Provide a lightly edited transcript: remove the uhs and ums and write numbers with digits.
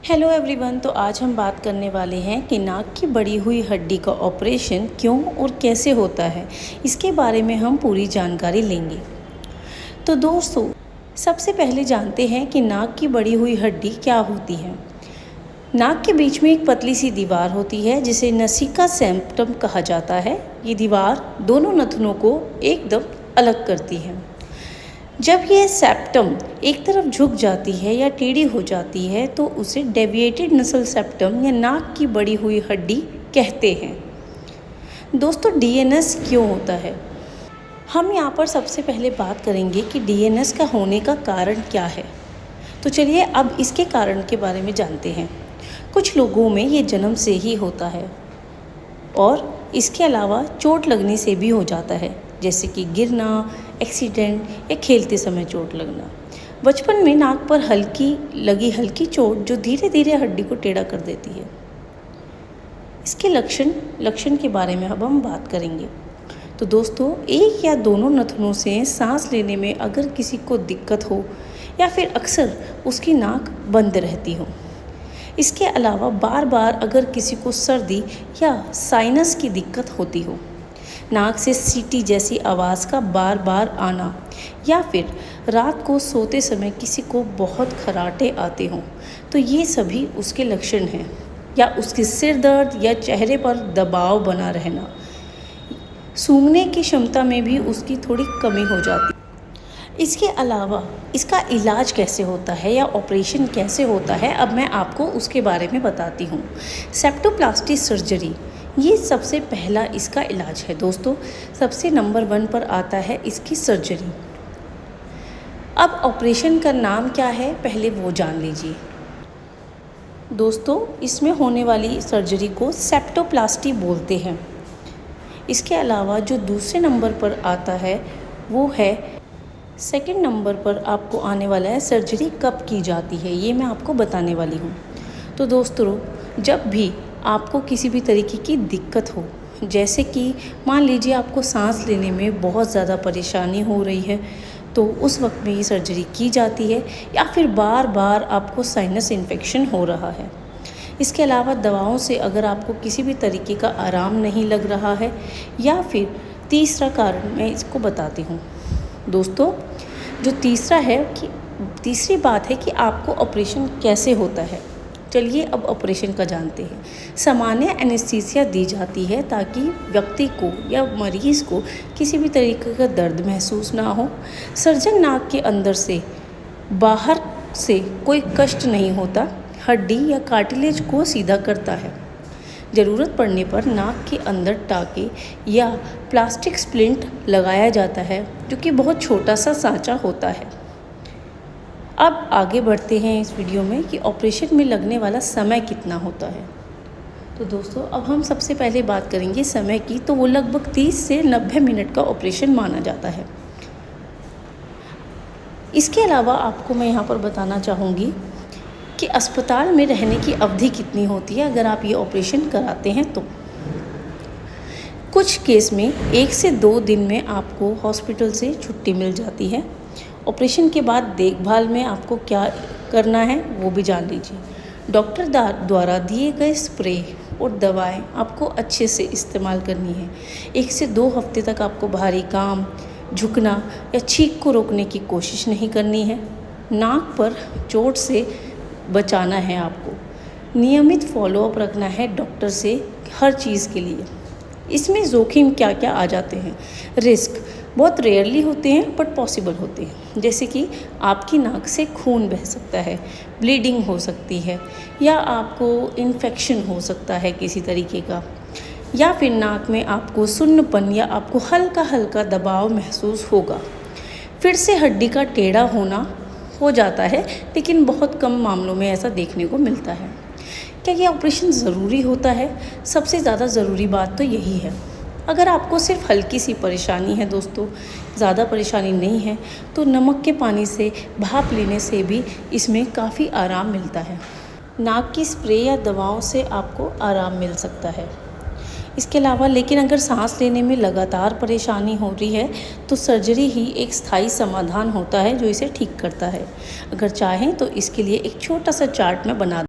Hello everyone. तो आज हम बात करने वाले हैं कि नाक की बढ़ी हुई हड्डी का ऑपरेशन क्यों और कैसे होता है। इसके बारे में हम पूरी जानकारी लेंगे। तो दोस्तों, सबसे पहले जानते हैं कि नाक की बढ़ी हुई हड्डी क्या होती है। नाक के बीच में एक पतली सी दीवार होती है जिसे नसिका सेप्टम कहा जाता है। ये दीवार दोनों नथनों को एकदम अलग करती है। जब यह सेप्टम एक तरफ झुक जाती है या टेढ़ी हो जाती है तो उसे डेविएटेड नसल सेप्टम या नाक की बढ़ी हुई हड्डी कहते हैं। दोस्तों, डीएनएस क्यों होता है? हम यहाँ पर सबसे पहले बात करेंगे कि डीएनएस का होने का कारण क्या है। तो चलिए अब इसके कारण के बारे में जानते हैं। कुछ लोगों में ये जन्म से ही होता है और इसके अलावा चोट लगने से भी हो जाता है, जैसे कि गिरना, एक्सीडेंट या खेलते समय चोट लगना। बचपन में नाक पर हल्की चोट जो धीरे धीरे हड्डी को टेढ़ा कर देती है। इसके लक्षण के बारे में अब हम बात करेंगे। तो दोस्तों, एक या दोनों नथनों से सांस लेने में अगर किसी को दिक्कत हो या फिर अक्सर उसकी नाक बंद रहती हो। इसके अलावा बार बार अगर किसी को सर्दी या साइनस की दिक्कत होती हो, नाक से सीटी जैसी आवाज़ का बार बार आना, या फिर रात को सोते समय किसी को बहुत खर्राटे आते हों, तो ये सभी उसके लक्षण हैं। या उसके सिर दर्द या चेहरे पर दबाव बना रहना, सूंघने की क्षमता में भी उसकी थोड़ी कमी हो जाती है। इसके अलावा इसका इलाज कैसे होता है या ऑपरेशन कैसे होता है, अब मैं आपको उसके बारे में बताती हूँ। सेप्टोप्लास्टी सर्जरी, ये सबसे पहला इसका इलाज है। दोस्तों, सबसे नंबर 1 पर आता है इसकी सर्जरी। अब ऑपरेशन का नाम क्या है, पहले वो जान लीजिए। दोस्तों, इसमें होने वाली सर्जरी को सेप्टोप्लास्टी बोलते हैं। इसके अलावा जो दूसरे नंबर पर आता है वो है, सेकंड नंबर पर आपको आने वाला है सर्जरी कब की जाती है, ये मैं आपको बताने वाली हूँ। तो दोस्तों, जब भी आपको किसी भी तरीके की दिक्कत हो, जैसे कि मान लीजिए आपको सांस लेने में बहुत ज़्यादा परेशानी हो रही है, तो उस वक्त में ये सर्जरी की जाती है। या फिर बार बार आपको साइनस इन्फेक्शन हो रहा है। इसके अलावा दवाओं से अगर आपको किसी भी तरीके का आराम नहीं लग रहा है, या फिर तीसरा कारण मैं इसको बताती हूँ। दोस्तों, जो तीसरी बात है कि आपको ऑपरेशन कैसे होता है। चलिए अब ऑपरेशन का जानते हैं। सामान्य एनेस्थीसिया दी जाती है ताकि व्यक्ति को या मरीज़ को किसी भी तरीके का दर्द महसूस ना हो। सर्जन नाक के अंदर से बाहर से कोई कष्ट नहीं होता, हड्डी या कार्टिलेज को सीधा करता है। ज़रूरत पड़ने पर नाक के अंदर टाँके या प्लास्टिक स्प्लिंट लगाया जाता है, जो कि बहुत छोटा सा सांचा होता है। अब आगे बढ़ते हैं इस वीडियो में कि ऑपरेशन में लगने वाला समय कितना होता है। तो दोस्तों, अब हम सबसे पहले बात करेंगे समय की। तो वो लगभग 30 से 90 मिनट का ऑपरेशन माना जाता है। इसके अलावा आपको मैं यहाँ पर बताना चाहूँगी कि अस्पताल में रहने की अवधि कितनी होती है अगर आप ये ऑपरेशन कराते हैं तो। कुछ केस में 1 से 2 दिन में आपको हॉस्पिटल से छुट्टी मिल जाती है। ऑपरेशन के बाद देखभाल में आपको क्या करना है वो भी जान लीजिए। डॉक्टर द्वारा दिए गए स्प्रे और दवाएं आपको अच्छे से इस्तेमाल करनी है। 1 से 2 हफ्ते तक आपको भारी काम, झुकना या छींक को रोकने की कोशिश नहीं करनी है। नाक पर चोट से बचाना है आपको। नियमित फॉलोअप रखना है डॉक्टर से हर चीज़ के लिए। इसमें जोखिम क्या क्या आ जाते हैं, रिस्क बहुत रेयरली होते हैं बट पॉसिबल होते हैं। जैसे कि आपकी नाक से खून बह सकता है, ब्लीडिंग हो सकती है, या आपको इन्फेक्शन हो सकता है किसी तरीके का, या फिर नाक में आपको सुन्नपन या आपको हल्का हल्का दबाव महसूस होगा। फिर से हड्डी का टेढ़ा होना हो जाता है, लेकिन बहुत कम मामलों में ऐसा देखने को मिलता है। क्या ये ऑपरेशन ज़रूरी होता है? सबसे ज़्यादा ज़रूरी बात तो यही है। अगर आपको सिर्फ हल्की सी परेशानी है दोस्तों, ज़्यादा परेशानी नहीं है, तो नमक के पानी से भाप लेने से भी इसमें काफ़ी आराम मिलता है। नाक की स्प्रे या दवाओं से आपको आराम मिल सकता है। इसके अलावा लेकिन अगर सांस लेने में लगातार परेशानी हो रही है तो सर्जरी ही एक स्थायी समाधान होता है जो इसे ठीक करता है। अगर चाहें तो इसके लिए एक छोटा सा चार्ट मैं बना